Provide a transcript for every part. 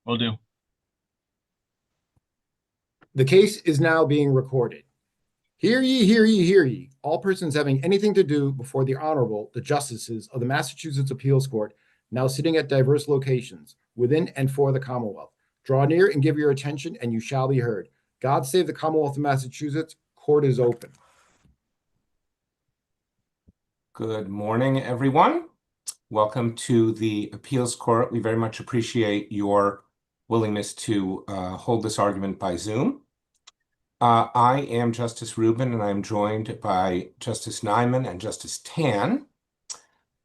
Will do. The case is now being recorded. Hear ye, hear ye, hear ye. All persons having anything to do before the Honorable, the Justices of the Massachusetts Appeals Court, now sitting at diverse locations, within and for the Commonwealth. Draw near and give your attention, and you shall be heard. God save the Commonwealth of Massachusetts. Court is open. Good morning, everyone. Welcome to the Appeals Court. We very much appreciate your willingness to hold this argument by Zoom. I am Justice Rubin, and I'm joined by Justice Neyman and Justice Tan.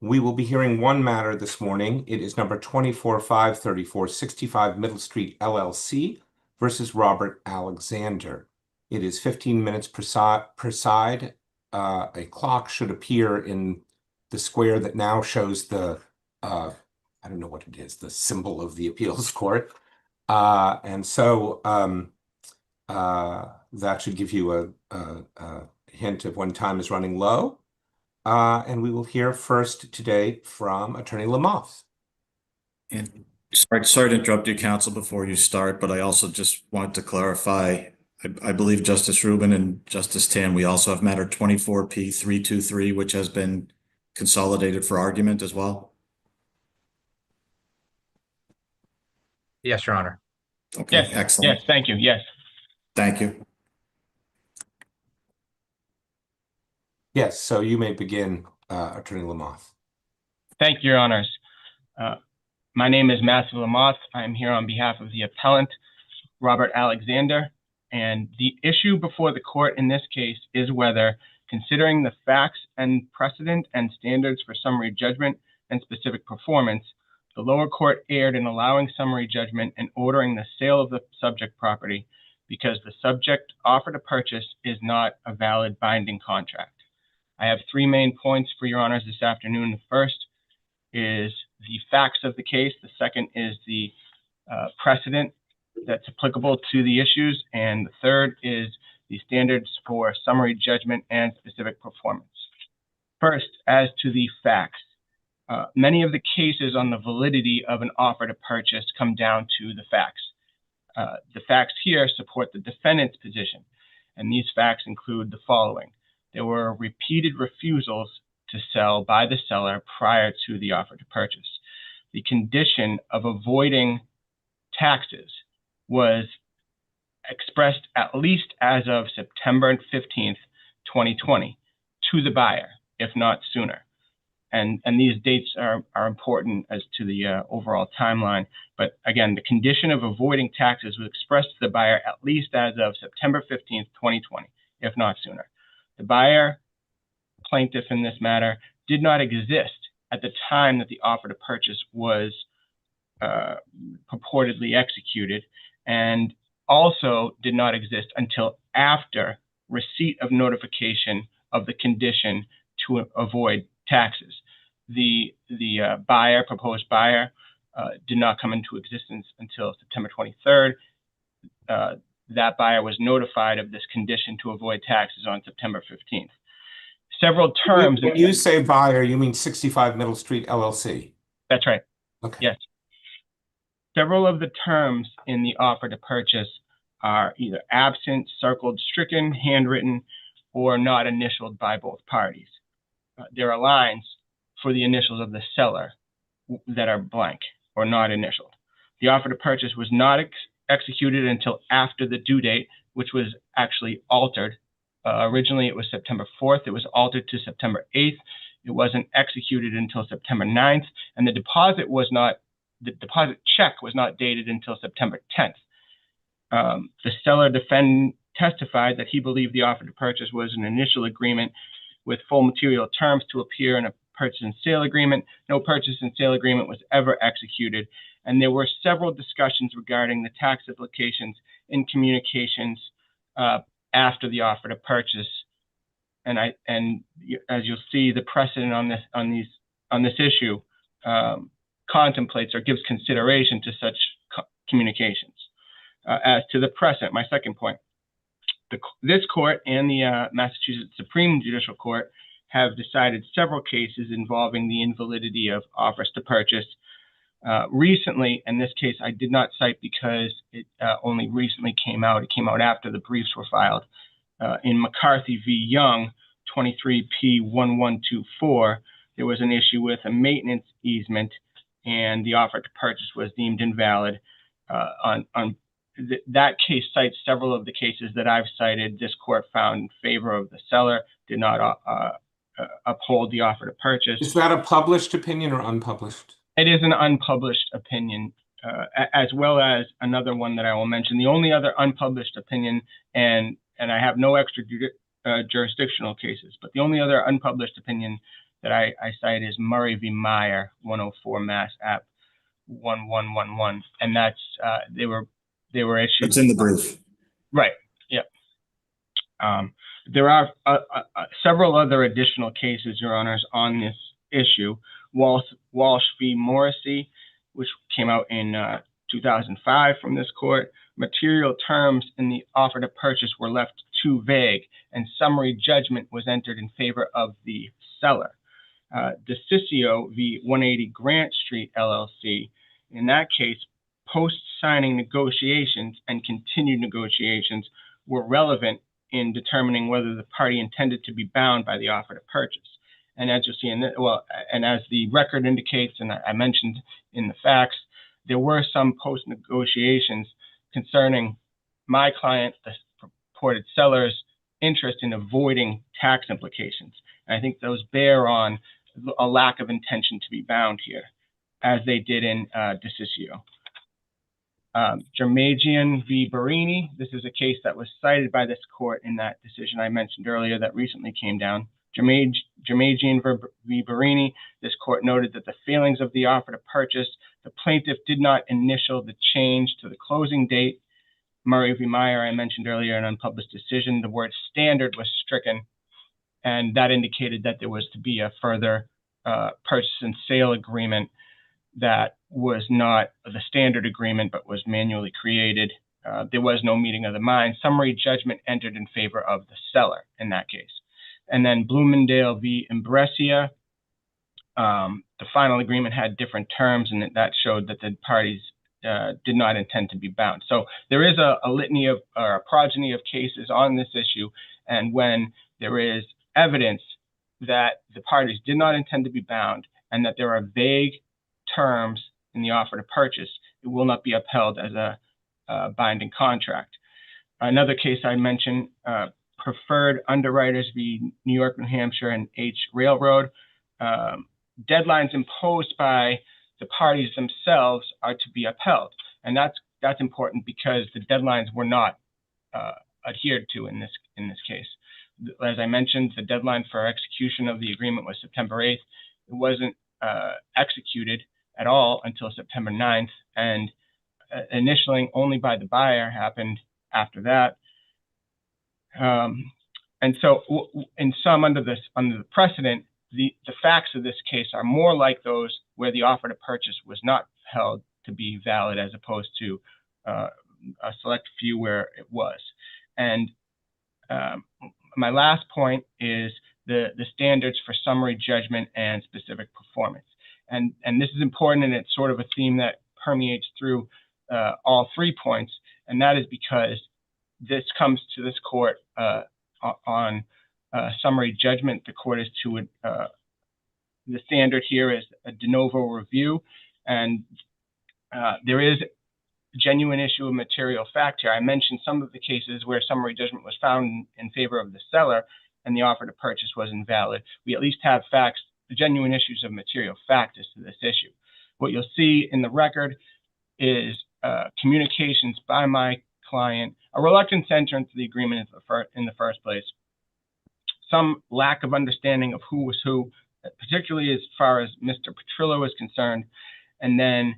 We will be hearing one matter this morning. It is number 24-534, 65 Middle Street, LLC versus Robert Alexander. It is 15 minutes per side. A clock should appear in the square that now shows the, I don't know what it is, the symbol of the appeals court. That should give you a hint of when time is running low. And we will hear first today from Attorney Lamothe. And sorry to interrupt you, counsel, before you start, but I also just wanted to clarify, I believe Justice Rubin and Justice Tan, we also have matter 24P323, which has been consolidated for argument as well. Yes, Your Honor. Okay, Yes, excellent. yes, thank you. Yes. Thank you. Yes, so you may begin, Attorney Lamothe. Thank you, Your Honors. My name is Matthew Lamothe. I am here on behalf of the appellant, Robert Alexander, and the issue before the court in this case is whether, considering the facts and precedent and standards for summary judgment and specific performance, the lower court erred in allowing summary judgment and ordering the sale of the subject property because the subject offer to purchase is not a valid binding contract. I have three main points for Your Honors this afternoon. The first is the facts of the case. The second is the precedent that's applicable to the issues. And the third is the standards for summary judgment and specific performance. First, as to the facts, many of the cases on the validity of an offer to purchase come down to the facts. The facts here support the defendant's position, and these facts include the following. There were repeated refusals to sell by the seller prior to the offer to purchase. The condition of avoiding taxes was expressed at least as of September 15th, 2020 to the buyer, if not sooner. And these dates are important as to the overall timeline. But again, the condition of avoiding taxes was expressed to the buyer at least as of September 15th, 2020, if not sooner. The buyer, plaintiff in this matter, did not exist at the time that the offer to purchase was purportedly executed, and also did not exist until after receipt of notification of the condition to avoid taxes. The proposed buyer, did not come into existence until September 23rd. That buyer was notified of this condition to avoid taxes on September 15th. Several terms. When you say buyer, you mean 65 Middle Street, LLC? That's right. Okay. Yes. Several of the terms in the offer to purchase are either absent, circled, stricken, handwritten, or not initialed by both parties. There are lines for the initials of the seller that are blank or not initialed. The offer to purchase was not executed until after the due date, which was actually altered. Originally, it was September 4th. It was altered to September 8th. It wasn't executed until September 9th, and the deposit check was not dated until September 10th. The seller defendant testified that he believed the offer to purchase was an initial agreement with full material terms to appear in a purchase and sale agreement. No purchase and sale agreement was ever executed, and there were several discussions regarding the tax implications in communications after the offer to purchase. And as you'll see, the precedent on this issue contemplates or gives consideration to such communications. As to the precedent, my second point, this court and the Massachusetts Supreme Judicial Court have decided several cases involving the invalidity of offers to purchase Recently, in this case, I did not cite because it only recently came out. It came out after the briefs were filed. In McCarthy v. Young, 23P1124, there was an issue with a maintenance easement, and the offer to purchase was deemed invalid. That case cites several of the cases that I've cited. This court found in favor of the seller, did not uphold the offer to purchase. Is that a published opinion or unpublished? It is an unpublished opinion, as well as another one that I will mention. The only other unpublished opinion, and I have no extra jurisdictional cases, but the only other unpublished opinion that I cite is Murray v. Meyer, 104 Mass. App 1111, and that's they were issued. It's in the brief. Right. Yep. There are several other additional cases, Your Honors, on this issue. Walsh v. Morrissey, which came out in 2005 from this court. Material terms in the offer to purchase were left too vague, and summary judgment was entered in favor of the seller. DeCiccio v. 180 Grant Street, LLC. In that case, post-signing negotiations and continued negotiations were relevant in determining whether the party intended to be bound by the offer to purchase. And as you'll see and as the record indicates, and I mentioned in the facts, there were some post-negotiations concerning my client, the purported seller's interest in avoiding tax implications. And I think those bear on a lack of intention to be bound here, as they did in DeCiccio. Jermagian v. Barini. This is a case that was cited by this court in that decision I mentioned earlier that recently came down. Jermagian v. Barini, this court noted that the failings of the offer to purchase, the plaintiff did not initial the change to the closing date. Murray v. Meyer, I mentioned earlier, an unpublished decision. The word standard was stricken, and that indicated that there was to be a further purchase and sale agreement that was not the standard agreement, but was manually created. There was no meeting of the minds. Summary judgment entered in favor of the seller in that case. And then Bloomingdale v. Imbrescia, the final agreement had different terms, and that showed that the parties did not intend to be bound. So there is a litany of, or a progeny of cases on this issue, and when there is evidence that the parties did not intend to be bound and that there are vague terms in the offer to purchase, it will not be upheld as a binding contract. Another case I mentioned, Preferred Underwriters v. New York, New Hampshire, and H Railroad. Deadlines imposed by the parties themselves are to be upheld, and that's important because the deadlines were not adhered to in this case. As I mentioned, the deadline for execution of the agreement was September 8th. It wasn't executed at all until September 9th, and initialing only by the buyer happened after that. And so in sum, under the precedent, the facts of this case are more like those where the offer to purchase was not held to be valid, as opposed to a select few where it was. And my last point is the standards for summary judgment and specific performance. And this is important, and it's sort of a theme that permeates through all 3 points, and that is because this comes to this court on summary judgment. The court is to the standard here is a de novo review, and there is a genuine issue of material fact here. I mentioned some of the cases where summary judgment was found in favor of the seller and the offer to purchase was invalid. We at least have facts, the genuine issues of material fact as to this issue. What you'll see in the record is communications by my client, a reluctance to enter into the agreement in the first place, some lack of understanding of who was who, particularly as far as Mr. Petrillo is concerned, and then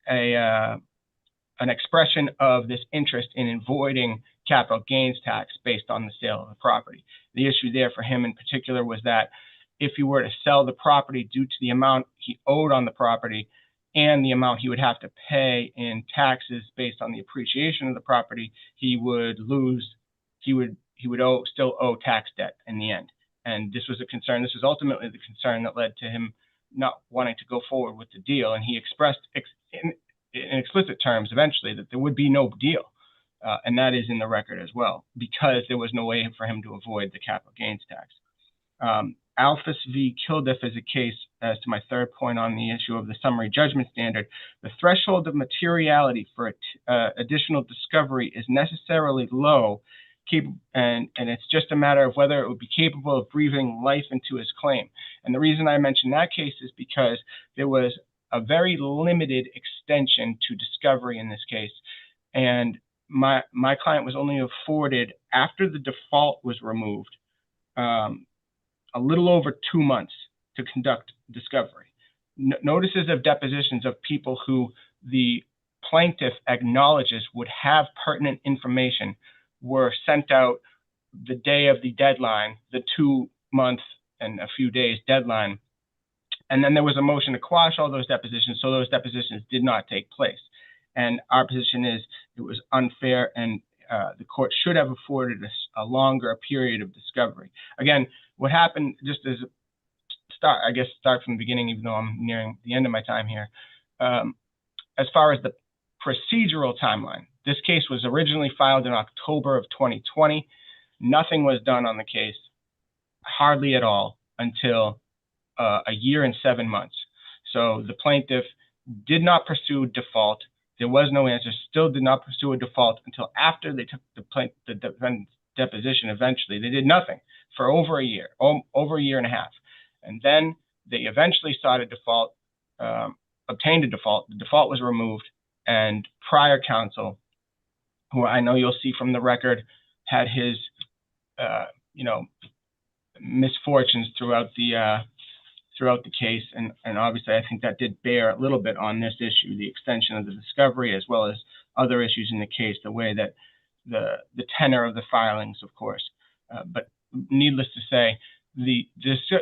an expression of this interest in avoiding capital gains tax based on the sale of the property. The issue there for him in particular was that if he were to sell the property due to the amount he owed on the property and the amount he would have to pay in taxes based on the appreciation of the property, he would still owe tax debt in the end. And this was a concern. This was ultimately the concern that led to him not wanting to go forward with the deal. And he expressed in explicit terms eventually that there would be no deal. And that is in the record as well, because there was no way for him to avoid the capital gains tax. Alphas v. Kildiff is a case, as to my third point on the issue of the summary judgment standard. The threshold of materiality for additional discovery is necessarily low, and it's just a matter of whether it would be capable of breathing life into his claim. And the reason I mention that case is because there was a very limited extension to discovery in this case. And my client was only afforded, after the default was removed, a little over 2 months to conduct discovery. Notices of depositions of people who the plaintiff acknowledges would have pertinent information were sent out the day of the deadline, the 2 month and a few days deadline. And then there was a motion to quash all those depositions, so those depositions did not take place. And our position is it was unfair, and the court should have afforded us a longer period of discovery. Again, what happened, just as a start from the beginning, even though I'm nearing the end of my time here, as far as the procedural timeline, this case was originally filed in October of 2020. Nothing was done on the case, hardly at all, until a year and 7 months. So the plaintiff did not pursue default. There was no answer, still did not pursue a default until after they took the defendant's deposition eventually. They did nothing for over a year, over a year and a half. And then they eventually sought a default, obtained a default. The default was removed, and prior counsel, who I know you'll see from the record, had his, misfortunes throughout the case. And obviously, I think that did bear a little bit on this issue, the extension of the discovery, as well as other issues in the case, the way that the tenor of the filings, of course. But needless to say, the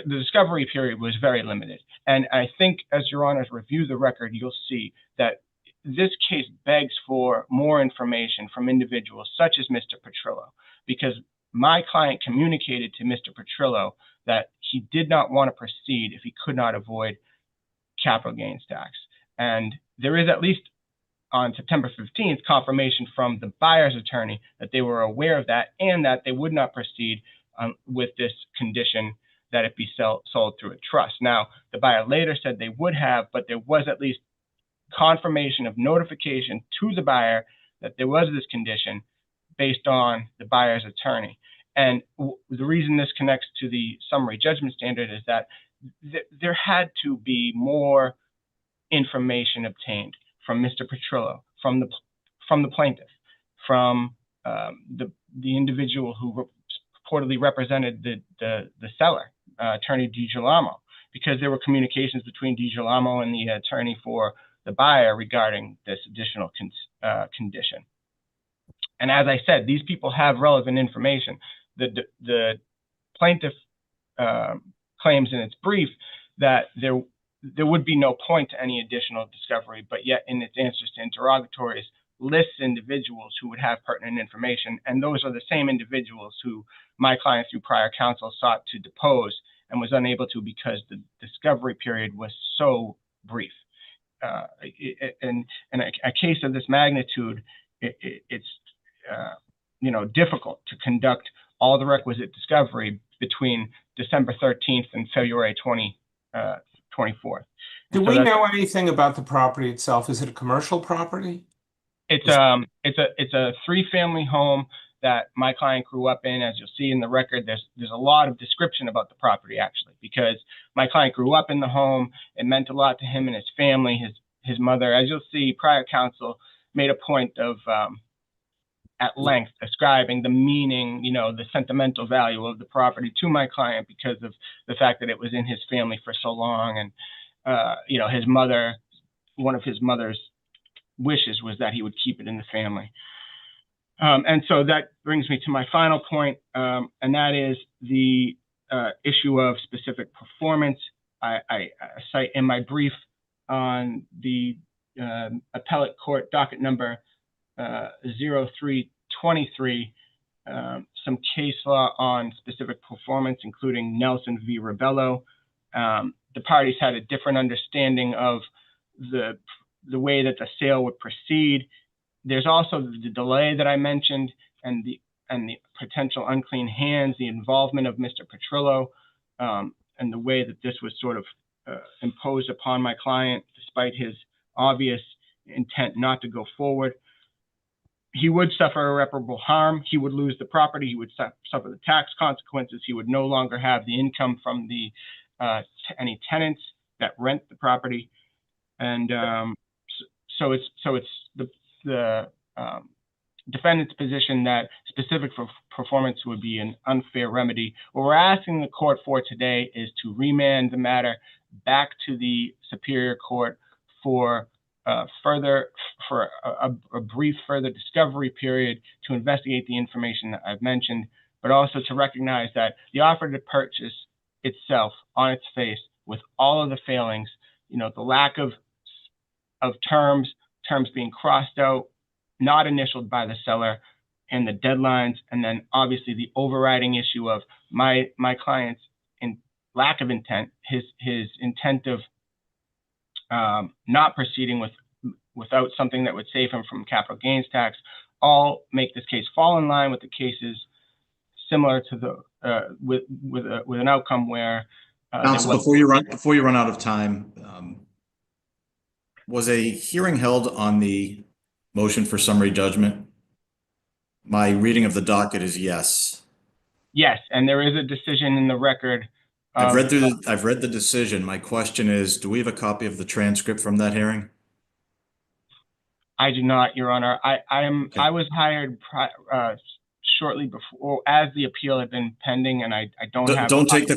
discovery period was very limited. And I think as Your Honors review the record, you'll see that this case begs for more information from individuals such as Mr. Petrillo, because my client communicated to Mr. Petrillo that he did not want to proceed if he could not avoid capital gains tax. And there is, at least on September 15th, confirmation from the buyer's attorney that they were aware of that and that they would not proceed with this condition that it be sold through a trust. Now, the buyer later said they would have, but there was at least confirmation of notification to the buyer that there was this condition based on the buyer's attorney. And the reason this connects to the summary judgment standard is that there had to be more information obtained from Mr. Petrillo, from the plaintiff, from the individual who purportedly represented the seller, attorney DiGirolamo, because there were communications between DiGirolamo and the attorney for the buyer regarding this additional condition. And as I said, these people have relevant information. The plaintiff claims in its brief that there would be no point to any additional discovery, but yet in its answers to interrogatories lists individuals who would have pertinent information. And those are the same individuals who my client, through prior counsel, sought to depose and was unable to because the discovery period was so brief. In a case of this magnitude, it's difficult to conduct all the requisite discovery between December 13th and February 24th. Do we know anything about the property itself? Is it a commercial property? It's a 3-family home that my client grew up in. As you'll see in the record, there's a lot of description about the property, actually, because my client grew up in the home. It meant a lot to him and his family, his mother. As you'll see, prior counsel made a point of at length describing the meaning, the sentimental value of the property to my client because of the fact that it was in his family for so long. And, his mother, one of his mother's wishes was that he would keep it in the family. And so that brings me to my final point, and that is the issue of specific performance. I cite in my brief on the appellate court docket number 0323, some case law on specific performance, including Nelson v. Rebello. the parties had a different understanding of the way that the sale would proceed. There's also the delay that I mentioned, and the potential unclean hands, the involvement of Mr. Petrillo, and the way that this was sort of imposed upon my client, despite his obvious intent not to go forward. He would suffer irreparable harm. He would lose the property. He would suffer the tax consequences. He would no longer have the income from the any tenants that rent the property, and so it's the defendant's position that specific performance would be an unfair remedy. What we're asking the court for today is to remand the matter back to the Superior Court for a brief further discovery period to investigate the information that I've mentioned, but also to recognize that the offer to purchase itself on its face, with all of the failings, the lack of terms being crossed out, not initialed by the seller, and the deadlines, and then obviously the overriding issue of my client's lack of intent, his intent of not proceeding without something that would save him from capital gains tax, all make this case fall in line with the cases similar to the with an outcome where Counsel, before you run out of time, was a hearing held on the motion for summary judgment? My reading of the docket is yes. Yes, and there is a decision in the record. I've read the decision. My question is, do we have a copy of the transcript from that hearing? I do not, Your Honor. Okay. I was hired shortly before, as the appeal had been pending, and I don't have. Don't take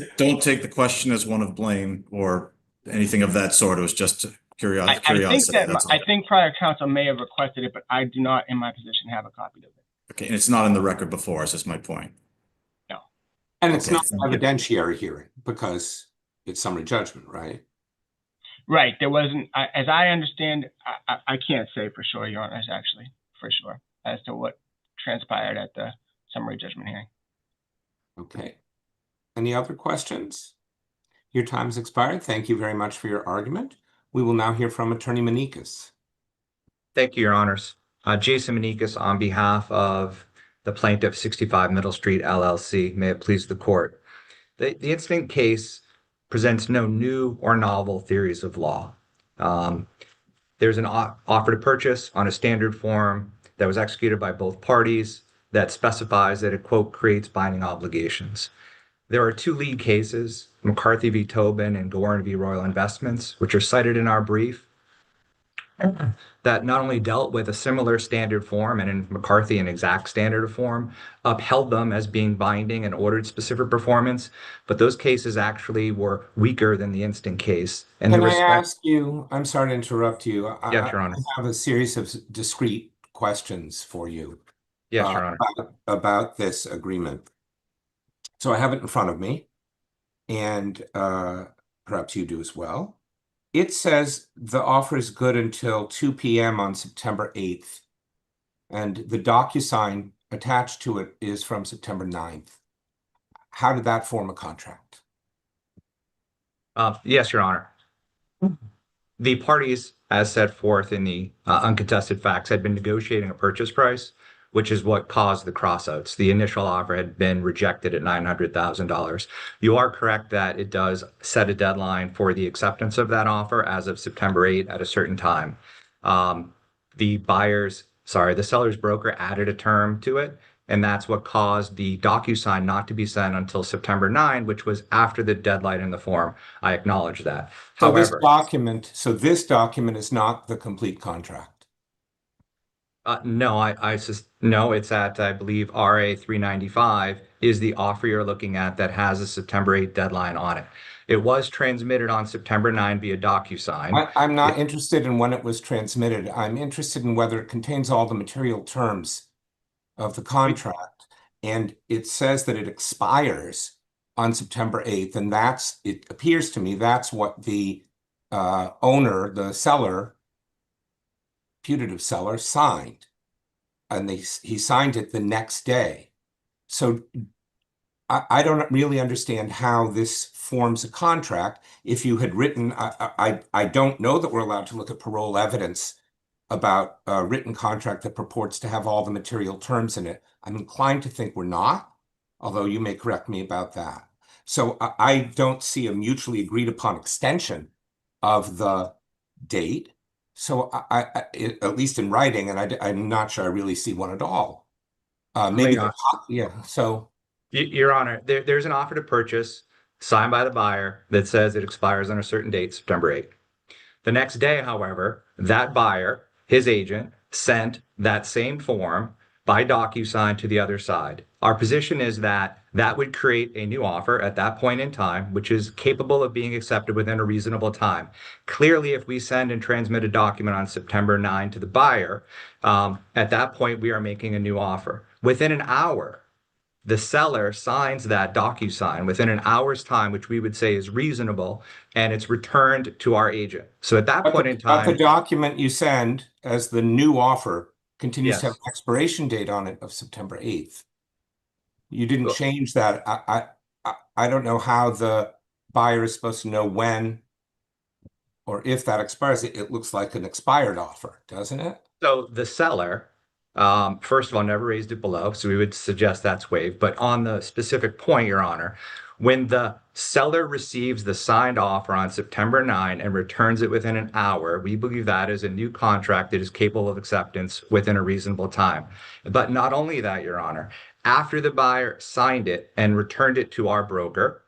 the question as one of blame or anything of that sort. It was just curiosity. I think prior counsel may have requested it, but I do not, in my position, have a copy of it. Okay, and it's not in the record before us. That's my point. No, and it's not an evidentiary hearing because it's summary judgment, right? Right. There wasn't, as I understand, I can't say for sure, Your Honor, actually, for sure, as to what transpired at the summary judgment hearing. Okay. Any other questions? Your time's expired. Thank you very much for your argument. We will now hear from Attorney Manikas. Thank you, Your Honors. Jason Manikas on behalf of the plaintiff, 65 Middle Street, LLC. May it please the court. The incident case presents no new or novel theories of law. There's an offer to purchase on a standard form that was executed by both parties that specifies that it, quote, creates binding obligations. There are two lead cases, McCarthy v. Tobin and Gorin v. Royal Investments, which are cited in our brief, that not only dealt with a similar standard form, and in McCarthy an exact standard of form, upheld them as being binding and ordered specific performance, but those cases actually were weaker than the instant case. And can I ask you, I'm sorry to interrupt you. Yes, Your Honor. I have a series of discrete questions for you. Yes, Your Honor. About this agreement. So I have it in front of me, and perhaps you do as well. It says the offer is good until 2 p.m. on September 8th, and the DocuSign attached to it is from September 9th. How did that form a contract? Yes, Your Honor. The parties, as set forth in the uncontested facts, had been negotiating a purchase price, which is what caused the crossouts. The initial offer had been rejected at $900,000. You are correct that it does set a deadline for the acceptance of that offer as of September 8th at a certain time. The seller's broker added a term to it, and that's what caused the DocuSign not to be sent until September 9, which was after the deadline in the form. I acknowledge that. So However, this document is not the complete contract. No, no, it's at, I believe, RA 395 is the offer you're looking at that has a September 8th deadline on it. It was transmitted on September 9 via DocuSign. I'm not interested in when it was transmitted. I'm interested in whether it contains all the material terms of the contract. And it says that it expires on September 8th. And it appears to me, that's what the owner, the seller, putative seller, signed. And he signed it the next day. So I don't really understand how this forms a contract. If you had written, I don't know that we're allowed to look at parole evidence about a written contract that purports to have all the material terms in it. I'm inclined to think we're not, although you may correct me about that. So I don't see a mutually agreed upon extension of the date. So at least in writing, and I'm not sure I really see one at all. Maybe, yeah, so. Your Honor, there's an offer to purchase signed by the buyer that says it expires on a certain date, September 8th. The next day, however, that buyer, his agent, sent that same form by DocuSign to the other side. Our position is that that would create a new offer at that point in time, which is capable of being accepted within a reasonable time. Clearly, if we send and transmit a document on September 9 to the buyer, at that point, we are making a new offer. Within an hour, the seller signs that DocuSign within an hour's time, which we would say is reasonable, and it's returned to our agent. So at that point in But the time, document you send as the new offer continues to have yes. an expiration date on it of September 8th. You didn't Well- change that. I don't know how the buyer is supposed to know when or if that expires. It looks like an expired offer, doesn't it? So the seller, first of all, never raised it below, so we would suggest that's waived. But on the specific point, Your Honor, when the seller receives the signed offer on September 9 and returns it within an hour, we believe that is a new contract that is capable of acceptance within a reasonable time. But not only that, Your Honor, after the buyer signed it and returned it to our broker,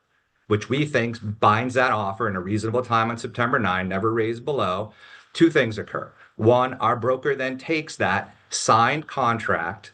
which we think binds that offer in a reasonable time on September 9, never raised below, two things occur. One, our broker then takes that signed contract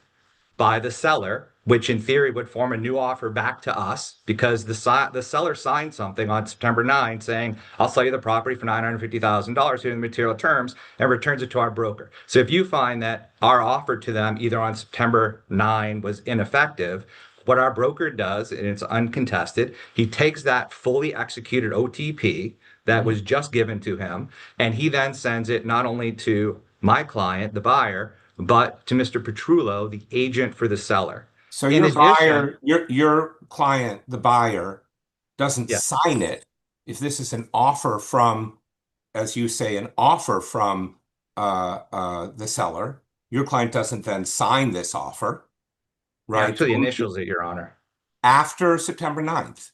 by the seller, which in theory would form a new offer back to us because the seller signed something on September 9 saying, I'll sell you the property for $950,000 here in the material terms, and returns it to our broker. So if you find that our offer to them either on September 9 was ineffective, what our broker does, and it's uncontested, he takes that fully executed OTP that was just given to him, and he then sends it not only to my client, the buyer, but to Mr. Petrullo, the agent for the seller. So In your addition- buyer, your client, the buyer, doesn't Yeah. sign it. If this is an offer from, as you say, an offer from the seller, your client doesn't then sign this offer, right? Actually initials it, Your Honor. After September 9th.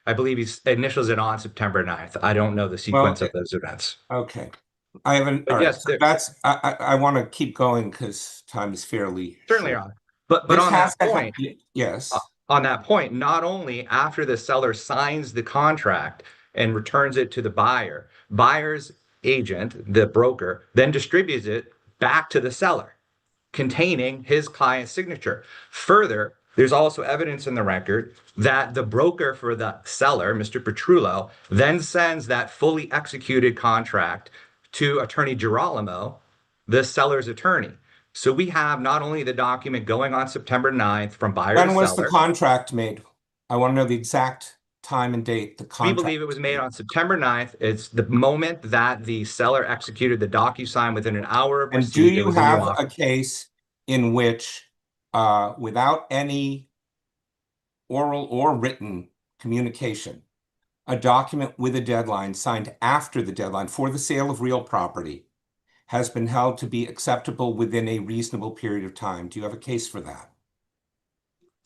I believe he initials it on September 9th. I don't know the sequence of those events. Okay. I haven't, But all right. yes, So that's, I want to keep going because time is fairly certainly, short. Your Honor. But This on has that to point, yes. on that point, not only after the seller signs the contract and returns it to the buyer, buyer's agent, the broker, then distributes it back to the seller, containing his client's signature. Further, there's also evidence in the record that the broker for the seller, Mr. Petrullo, then sends that fully executed contract to Attorney Girolamo, the seller's attorney. So we have not only the document going on September 9th from buyer to When was the seller. contract made? I want to know the exact time and date the We contract. believe it was made on September 9th. It's the moment that the seller executed the DocuSign within an hour of And receipt. do It you was a new have offer. a case in which, without any oral or written communication, a document with a deadline signed after the deadline for the sale of real property has been held to be acceptable within a reasonable period of time? Do you have a case for that?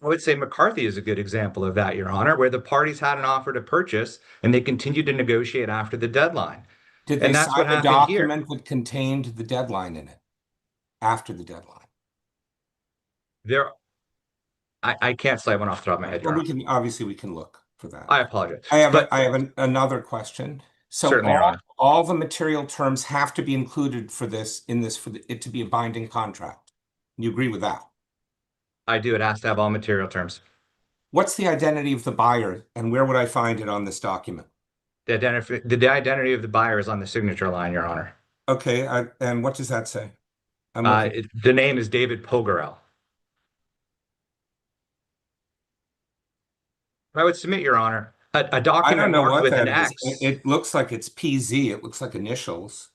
I would say McCarthy is a good example of that, Your Honor, where the parties had an offer to purchase and they continued to negotiate after the deadline. Did they And that's what sign a happened here. document that contained the deadline in it after the deadline? I can't say one off the top of my head, Your Well, Honor. obviously we can look for that. I apologize. I have But another question. So certainly, Your Honor. all the material terms have to be included for it to be a binding contract. You agree with that? I do. It has to have all material terms. What's the identity of the buyer and where would I find it on this document? The identity of the buyer is on the signature line, Your Honor. Okay, and what does that say? I'm looking. The name is David Pogarel. I would submit, Your Honor, a I document don't know marked what with an that X. is. It looks like it's PZ. It looks like initials.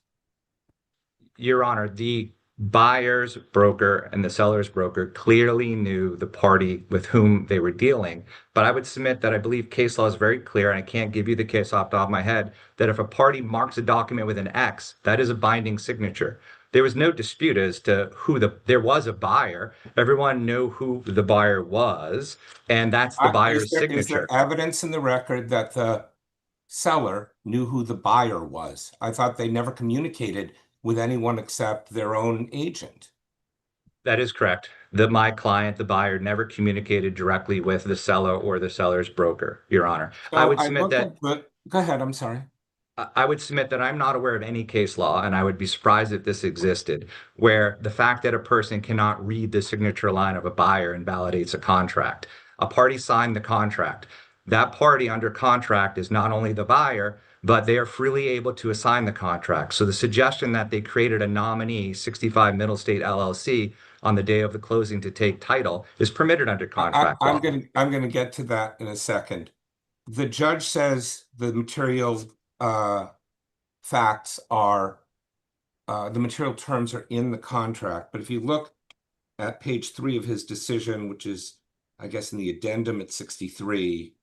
Your Honor, the buyer's broker and the seller's broker clearly knew the party with whom they were dealing. But I would submit that I believe case law is very clear, and I can't give you the case off the top of my head, that if a party marks a document with an X, that is a binding signature. There was no dispute as to there was a buyer. Everyone knew who the buyer was, and that's the buyer's Is there signature. evidence in the record that the seller knew who the buyer was? I thought they never communicated with anyone except their own agent. That is correct. My client, the buyer, never communicated directly with the seller or the seller's broker, Your Honor. So I would submit that. Go ahead, I'm sorry. I would submit that I'm not aware of any case law, and I would be surprised if this existed, where the fact that a person cannot read the signature line of a buyer invalidates a contract. A party signed the contract. That party under contract is not only the buyer, but they are freely able to assign the contract. So the suggestion that they created a nominee, 65 Middle State LLC, on the day of the closing to take title is permitted under contract law. I'm gonna get to that in a second. The judge says the material facts are the material terms are in the contract, but if you look at page 3 of his decision, which is, I guess, in the addendum at 63,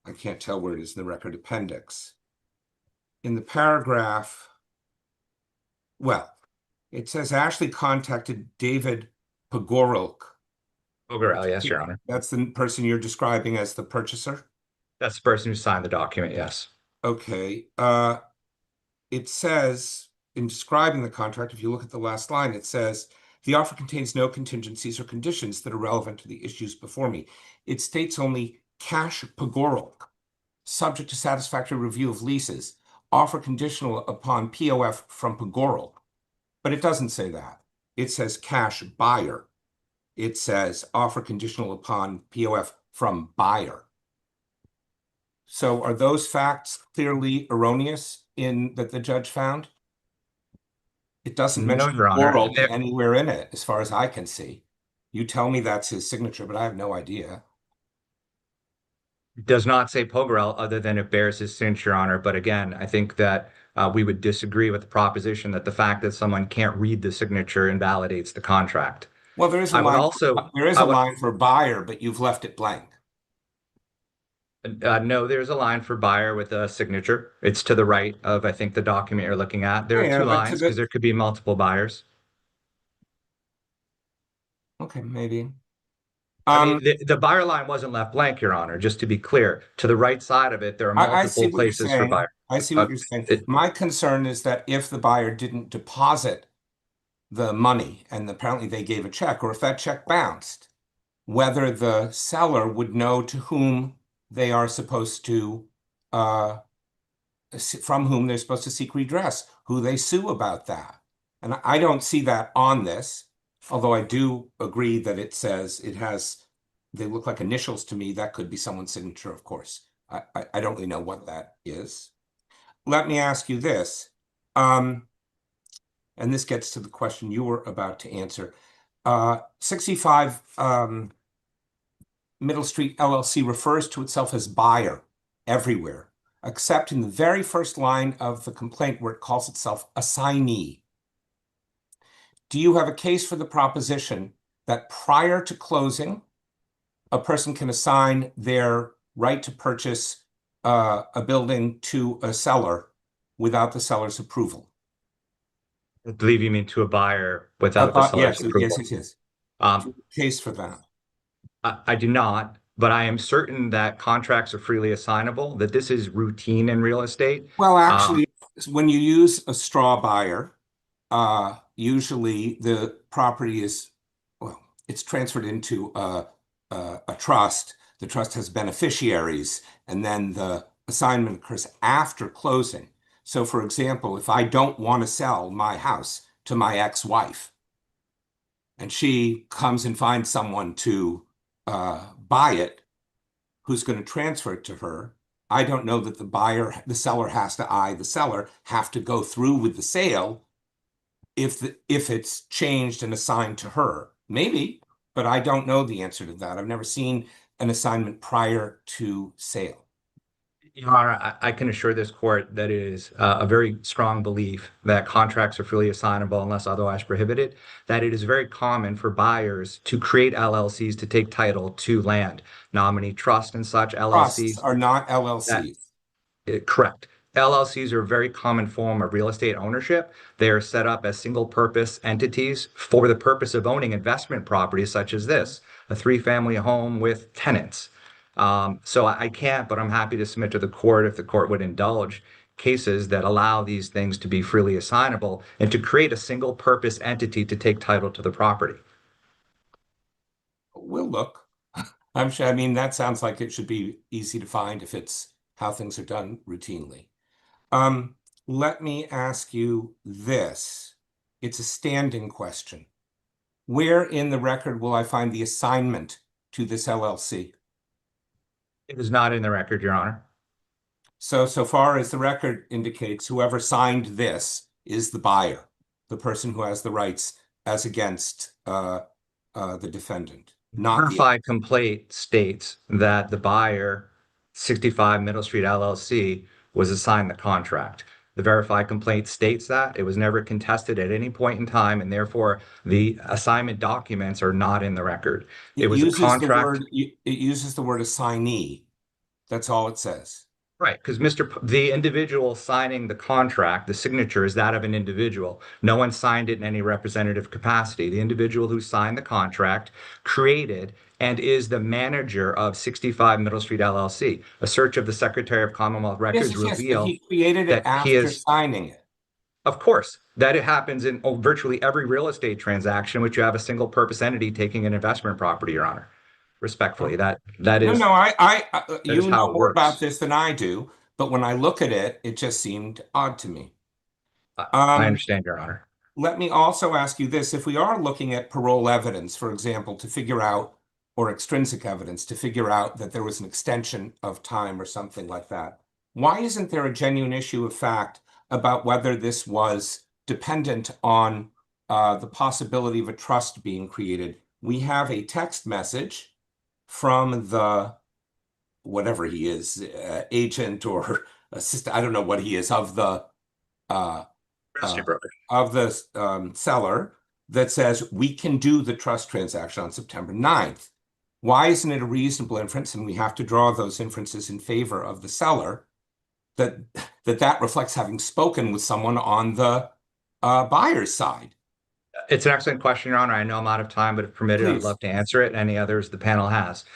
I can't tell where it is in the record appendix. In the paragraph, well, it says Ashley contacted David Pogorelk. Pogorel, yes, Your Honor. That's the person you're describing as the purchaser? That's the person who signed the document, yes. Okay. It says, in describing the contract, if you look at the last line, it says, the offer contains no contingencies or conditions that are relevant to the issues before me. It states only cash Pogorelk, subject to satisfactory review of leases, offer conditional upon POF from Pogorelk. But it doesn't say that. It says cash buyer. It says offer conditional upon POF from buyer. So are those facts clearly erroneous in that the judge found? It doesn't mention Pogorelk anywhere in it, as far as I can see. You tell me that's his signature, but I have no idea. It does not say Pogorel other than it bears his signature, Your Honor. But again, I think that we would disagree with the proposition that the fact that someone can't read the signature invalidates the contract. Well, there is a line for buyer, but you've left it blank. No, there's a line for buyer with a signature. It's to the right of, I think, the document you're looking at. There are two lines because there could be multiple buyers. Okay, maybe. I mean, the buyer line wasn't left blank, Your Honor, just to be clear. To the right side of it, there are multiple places for buyer. I see what you're saying. My concern is that if the buyer didn't deposit the money, and apparently they gave a check, or if that check bounced, whether the seller would know to whom they are supposed to, from whom they're supposed to seek redress, who they sue about that. And I don't see that on this. Although I do agree that it says it has, they look like initials to me. That could be someone's signature, of course. I don't really know what that is. Let me ask you this. And this gets to the question you were about to answer. 65 Middle Street LLC refers to itself as buyer everywhere, except in the very first line of the complaint where it calls itself assignee. Do you have a case for the proposition that prior to closing, a person can assign their right to purchase a building to a seller without the seller's approval? I believe you mean to a buyer without the seller's approval. Yes, it is. Case for that. I do not, but I am certain that contracts are freely assignable, that this is routine in real estate. Well, actually, when you use a straw buyer, usually the property is, well, it's transferred into a trust. The trust has beneficiaries, and then the assignment occurs after closing. So, for example, if I don't want to sell my house to my ex-wife, and she comes and finds someone to buy it, who's going to transfer it to her, I don't know that the seller has to, the seller, have to go through with the sale if it's changed and assigned to her. Maybe, but I don't know the answer to that. I've never seen an assignment prior to sale. Your Honor, I can assure this court that it is a very strong belief that contracts are freely assignable unless otherwise prohibited, that it is very common for buyers to create LLCs to take title to land, nominee trust and such Trusts LLCs. are not That LLCs. Correct. LLCs are a very common form of real estate ownership. They are set up as single purpose entities for the purpose of owning investment properties such as this, a 3-family home with tenants. So I can't, but I'm happy to submit to the court if the court would indulge cases that allow these things to be freely assignable and to create a single purpose entity to take title to the property. We'll look. I'm sure, I mean, that sounds like it should be easy to find if it's how things are done routinely. Let me ask you this. It's a standing question. Where in the record will I find the assignment to this LLC? It is not in the record, Your Honor. So far as the record indicates, whoever signed this is the buyer, the person who has the rights as against the defendant. Not the Verified complaint states that the buyer, 65 Middle Street LLC, was assigned the contract. The verified complaint states that it was never contested at any point in time, and therefore the assignment documents are not in the record. It was a contract. It uses the word assignee. That's all it says. Right, because the individual signing the contract, the signature is that of an individual. No one signed it in any representative capacity. The individual who signed the contract created and is the manager of 65 Middle Street LLC. A search of the Secretary of Commonwealth Records Yes, but revealed he created it that he after is, signing it. of course, that it happens in virtually every real estate transaction, which you have a single purpose entity taking an investment property, Your Honor. Respectfully, that is. You how know it more works. about this than I do, but when I look at it, it just seemed odd to me. I understand, Your Honor. Let me also ask you this. If we are looking at parole evidence, for example, to figure out, or extrinsic evidence to figure out that there was an extension of time or something like that, why isn't there a genuine issue of fact about whether this was dependent on the possibility of a trust being created? We have a text message from the, whatever he is, agent or assistant, I don't know what he is, of the seller that says we can do the trust transaction on September 9th. Why isn't it a reasonable inference, and we have to draw those inferences in favor of the seller, that reflects having spoken with someone on the buyer's side? It's an excellent question, Your Honor. I know I'm out of time, but if permitted, I'd love to answer it. Any others the panel has.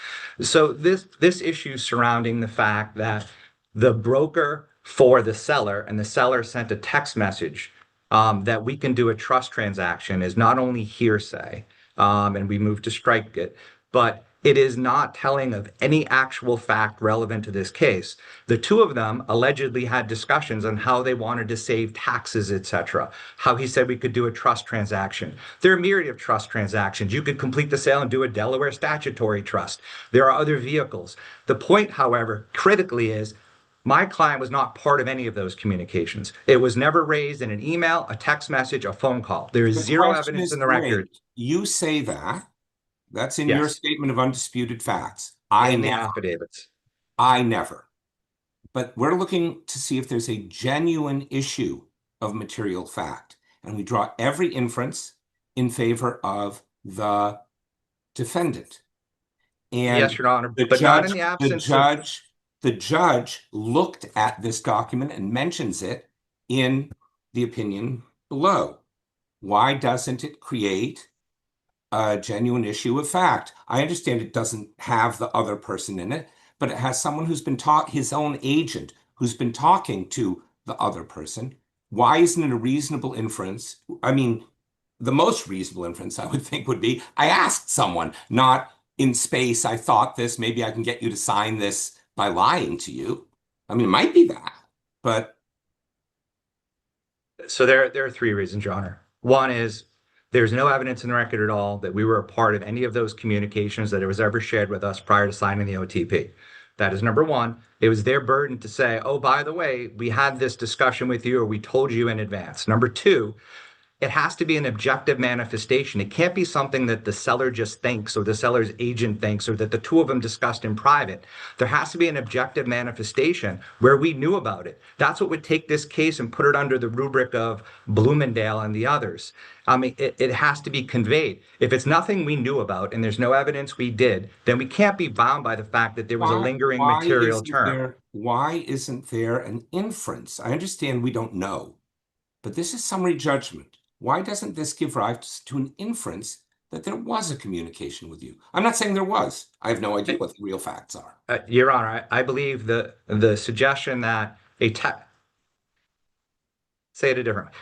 So this issue surrounding the fact that the broker for the seller and the seller sent a text message that we can do a trust transaction is not only hearsay, and we move to strike it, but it is not telling of any actual fact relevant to this case. The two of them allegedly had discussions on how they wanted to save taxes, etc. How he said we could do a trust transaction. There are a myriad of trust transactions. You could complete the sale and do a Delaware statutory trust. There are other vehicles. The point, however, critically is my client was not part of any of those communications. It was never raised in an email, a text message, a phone call. There is zero evidence in the record. You say that. That's in Yes. your statement of undisputed facts. In the affidavits. I never. But we're looking to see if there's a genuine issue of material fact. And we draw every inference in favor of the defendant. And yes, Your Honor, but not in the absence the judge looked at this document and mentions it in the opinion below. Why doesn't it create a genuine issue of fact? I understand it doesn't have the other person in it, but it has someone who's been his own agent, who's been talking to the other person. Why isn't it a reasonable inference? I mean, the most reasonable inference I would think would be, I asked someone, not in space, I thought this, maybe I can get you to sign this by lying to you. I mean, it might be that, but. So there are three reasons, Your Honor. One is there's no evidence in the record at all that we were a part of any of those communications that it was ever shared with us prior to signing the OTP. That is number one. It was their burden to say, oh, by the way, we had this discussion with you or we told you in advance. Number two, it has to be an objective manifestation. It can't be something that the seller just thinks or the seller's agent thinks or that the two of them discussed in private. There has to be an objective manifestation where we knew about it. That's what would take this case and put it under the rubric of Bloomingdale and the others. I mean, it has to be conveyed. If it's nothing we knew about and there's no evidence we did, then we can't be bound by the fact that there was a lingering material term. Why isn't there an inference? I understand we don't know, but this is summary judgment. Why doesn't this give rise to an inference that there was a communication with you? I'm not saying there was. I have no idea what the real facts are. Your Honor, I believe the suggestion that say it a different way.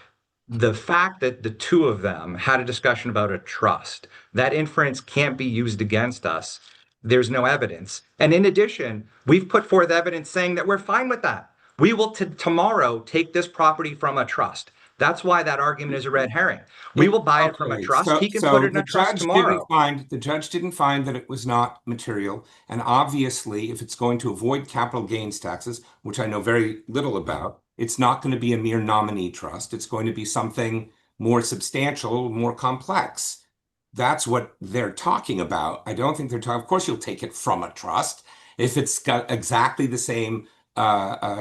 The fact that the two of them had a discussion about a trust, that inference can't be used against us. There's no evidence. And in addition, we've put forth evidence saying that we're fine with that. We will tomorrow take this property from a trust. That's why that argument is a red herring. We will buy it from a trust. He can put it in a trust tomorrow. The judge didn't find that it was not material. And obviously, if it's going to avoid capital gains taxes, which I know very little about, it's not going to be a mere nominee trust. It's going to be something more substantial, more complex. That's what they're talking about. I don't think they're talking, of course, you'll take it from a trust if it's got exactly the same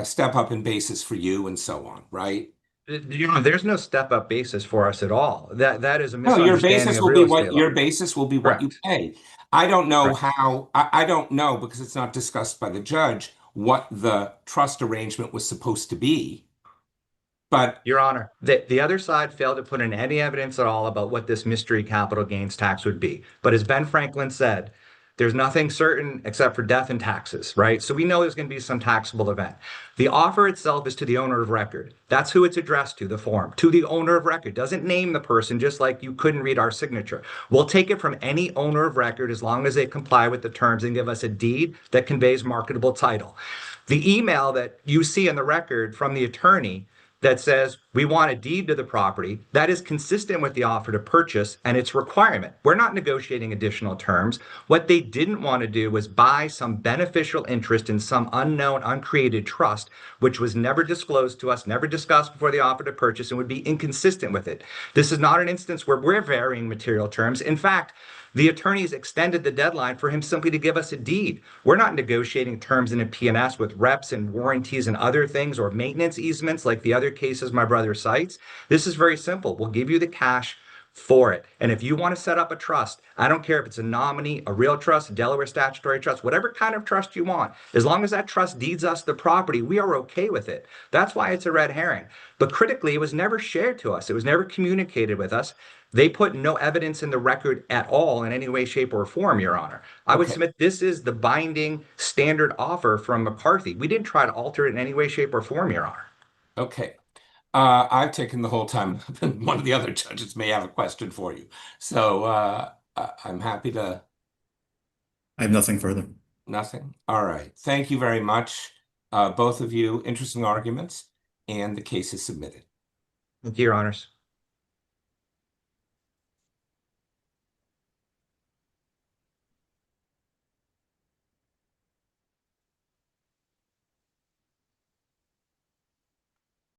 step up in basis for you and so on, right? There's no step up basis for us at all. That is a misunderstanding of real estate law. Your basis will be what you pay. I don't know how, I don't know because it's not discussed by the judge what the trust arrangement was supposed to be. But Your Honor, the other side failed to put in any evidence at all about what this mystery capital gains tax would be. But as Ben Franklin said, there's nothing certain except for death and taxes, right? So we know there's going to be some taxable event. The offer itself is to the owner of record. That's who it's addressed to, the form, to the owner of record. Doesn't name the person, just like you couldn't read our signature. We'll take it from any owner of record as long as they comply with the terms and give us a deed that conveys marketable title. The email that you see in the record from the attorney that says we want a deed to the property, that is consistent with the offer to purchase and its requirement. We're not negotiating additional terms. What they didn't want to do was buy some beneficial interest in some unknown, uncreated trust, which was never disclosed to us, never discussed before the offer to purchase, and would be inconsistent with it. This is not an instance where we're varying material terms. In fact, the attorneys extended the deadline for him simply to give us a deed. We're not negotiating terms in a P&S with reps and warranties and other things or maintenance easements like the other cases my brother cites. This is very simple. We'll give you the cash for it. And if you want to set up a trust, I don't care if it's a nominee, a real trust, a Delaware statutory trust, whatever kind of trust you want, as long as that trust deeds us the property, we are okay with it. That's why it's a red herring. But critically, it was never shared to us. It was never communicated with us. They put no evidence in the record at all in any way, shape, or form, Your Honor. I would submit this is the binding standard offer from McCarthy. We didn't try to alter it in any way, shape, or form, Your Honor. Okay. I've taken the whole time. One of the other judges may have a question for you. So I'm happy to. I have nothing further. Nothing? All right. Thank you very much, both of you. Interesting arguments, and the case is submitted. Thank you, Your Honors.